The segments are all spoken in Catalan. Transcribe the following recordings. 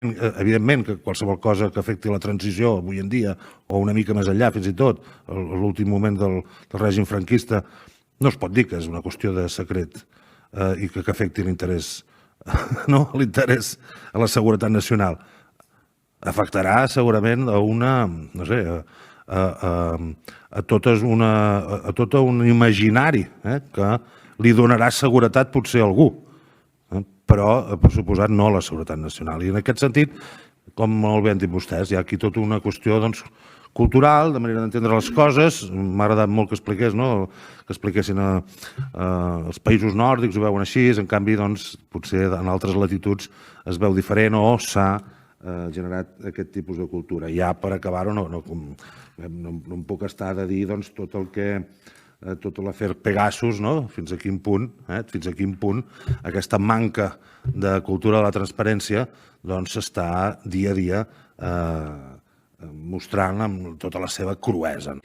evidentment que qualsevol cosa que afecti la transició avui en dia, o una mica més enllà, fins i tot, l'últim moment del règim franquista, no es pot dir que és una qüestió de secret i que afecti l'interès, no? L'interès a la seguretat nacional. Afectarà segurament a una, no sé, a tot un imaginari que li donarà seguretat potser a algú, però, per suposat, no a la seguretat nacional. I en aquest sentit, com molt bé han dit vostès, hi ha aquí tota una qüestió cultural, de manera d'entendre les coses. M'ha agradat molt que expliqués, que expliquessin els països nòrdics, ho veuen així, en canvi, potser en altres latituds es veu diferent o s'ha generat aquest tipus de cultura. Ja per acabar-ho, no em puc estar de dir tot el que tot l'afer Pegasus, fins a quin punt aquesta manca de cultura de la transparència s'està dia a dia mostrant amb tota la seva cruesa.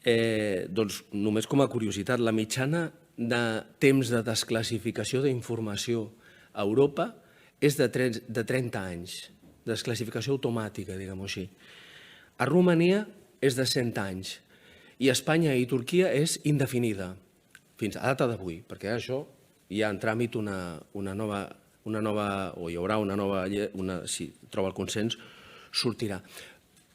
Doncs només com a curiositat, la mitjana de temps de desclassificació d'informació a Europa és de 30 anys, desclassificació automàtica, diguem-ho així. A Romania és de 100 anys i a Espanya i Turquia és indefinida, fins a data d'avui, perquè això hi ha en tràmit una nova, o hi haurà una nova llei, si troba el consens, sortirà.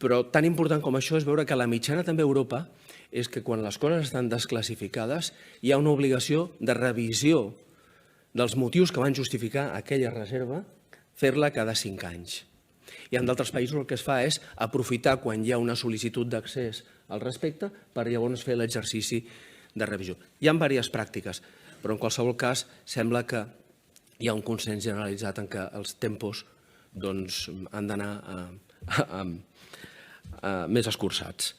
Però tan important com això és veure que la mitjana també a Europa és que quan les coses estan desclassificades hi ha una obligació de revisió dels motius que van justificar aquella reserva, fer-la cada 5 anys. I en d'altres països el que es fa és aprofitar quan hi ha una sol·licitud d'accés al respecte per llavors fer l'exercici de revisió. Hi ha diverses pràctiques, però en qualsevol cas sembla que hi ha un consens generalitzat en què els tempos han d'anar més escurçats.